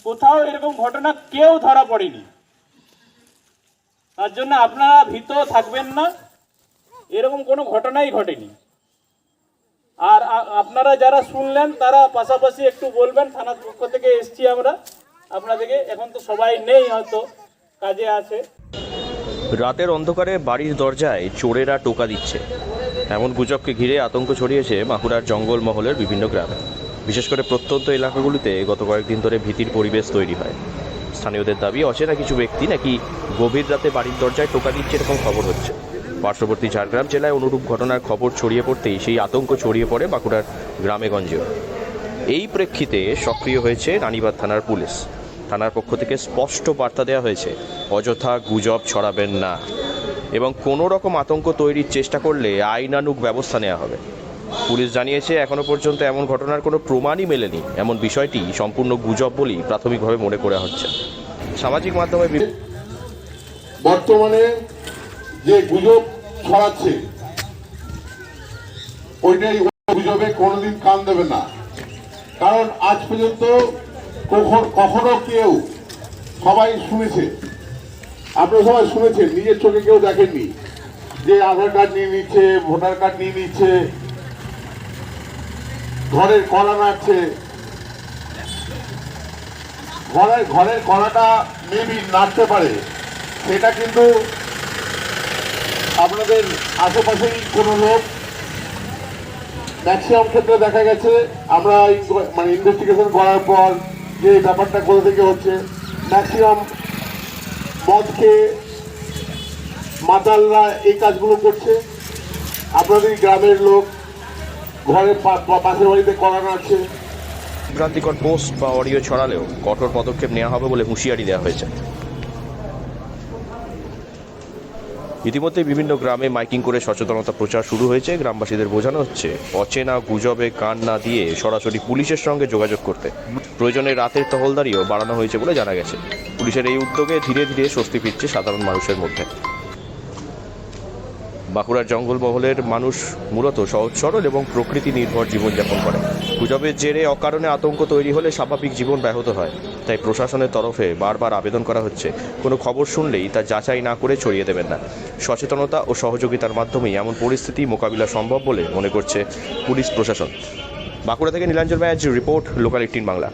কোথাও এরকম ঘটনা কেউ ধরা পড়েনি। তার জন্য আপনারা ভীত থাকবেন না, এরকম কোনো ঘটনাই ঘটেনি। আর আপনারা যারা শুনলেন তারা পাশাপাশি একটু বলবেন, থানার পক্ষ থেকে এসছি আমরা আপনাদেরকে। এখন তো সবাই নেই, হয়তো কাজে আছে। রাতের অন্ধকারে বাড়ির দরজায় চোরেরা টোকা দিচ্ছে, এমন গুজবকে ঘিরে আতঙ্ক ছড়িয়েছে বাঁকুড়ার জঙ্গলমহলের বিভিন্ন গ্রামে। বিশেষ করে প্রত্যন্ত এলাকাগুলিতে গত কয়েকদিন ধরে ভীতির পরিবেশ তৈরি হয়। স্থানীয়দের দাবি, অচেনা কিছু ব্যক্তি নাকি গভীর রাতে বাড়ির দরজায় টোকা দিচ্ছে, এরকম খবর হচ্ছে। পার্শ্ববর্তী ঝাড়গ্রাম জেলায় অনুরূপ ঘটনার খবর ছড়িয়ে পড়তেই সেই আতঙ্ক ছড়িয়ে পড়ে বাঁকুড়ার গ্রামেগঞ্জেও। এই প্রেক্ষিতে সক্রিয় হয়েছে রানীবাঁধ থানার পুলিশ। থানার পক্ষ থেকে স্পষ্ট বার্তা দেওয়া হয়েছে, অযথা গুজব ছড়াবেন না এবং কোনো রকম আতঙ্ক তৈরির চেষ্টা করলে আইনানুগ ব্যবস্থা নেওয়া হবে। পুলিশ জানিয়েছে, এখনো পর্যন্ত এমন ঘটনার কোনো প্রমাণই মেলেনি। এমন বিষয়টি সম্পূর্ণ গুজব বলেই প্রাথমিকভাবে মনে করা হচ্ছে। সামাজিক মাধ্যমে বর্তমানে যে গুজব ছড়াচ্ছে ওইটাই, গুজবে কোনোদিন কান দেবে না। কারণ আজ পর্যন্ত কখনো কেউ, সবাই শুনেছে, আপনারা সবাই শুনেছেন, নিজের চোখে কেউ দেখেননি যে আধার কার্ড নিয়ে নিচ্ছে, ভোটার কার্ড নিয়ে নিচ্ছে, ঘরের কড়া নাড়ছে। ঘরের কড়াটা মেবি নাড়তে পারে, সেটা কিন্তু আপনাদের আশেপাশেই কোনো লোক, ম্যাক্সিমাম ক্ষেত্রে দেখা গেছে। আমরা মানে ইনভেস্টিগেশন করার পর যে ব্যাপারটা কোথা থেকে হচ্ছে, ম্যাক্সিমাম মদ খেয়ে মাতালরা এই কাজগুলো করছে। আপনাদের গ্রামের লোক ঘরের পাশের বাড়িতে কড়া নাড়ছে। বিভ্রান্তিকর পোস্ট বা অডিও ছড়ালেও কঠোর পদক্ষেপ নেওয়া হবে বলে হুঁশিয়ারি দেওয়া হয়েছে। ইতিমধ্যে বিভিন্ন গ্রামে মাইকিং করে সচেতনতা প্রচার শুরু হয়েছে। গ্রামবাসীদের বোঝানো হচ্ছে, অচেনা গুজবে কান না দিয়ে সরাসরি পুলিশের সঙ্গে যোগাযোগ করতে। প্রয়োজনে রাতের টহলদারিও বাড়ানো হয়েছে বলে জানা গেছে। পুলিশের এই উদ্যোগে ধীরে ধীরে স্বস্তি ফিরছে সাধারণ মানুষের মধ্যে। বাঁকুড়ার জঙ্গলমহলের মানুষ মূলত সহজ সরল এবং প্রকৃতি নির্ভর জীবনযাপন করে। গুজবের জেরে অকারণে আতঙ্ক তৈরি হলে স্বাভাবিক জীবন ব্যাহত হয়। তাই প্রশাসনের তরফে বারবার আবেদন করা হচ্ছে, কোনো খবর শুনলেই তা যাচাই না করে ছড়িয়ে দেবেন না। সচেতনতা ও সহযোগিতার মাধ্যমেই এমন পরিস্থিতি মোকাবিলা সম্ভব বলে মনে করছে পুলিশ প্রশাসন। বাঁকুড়া থেকে Nilanjan badge report, local 18 Bangla.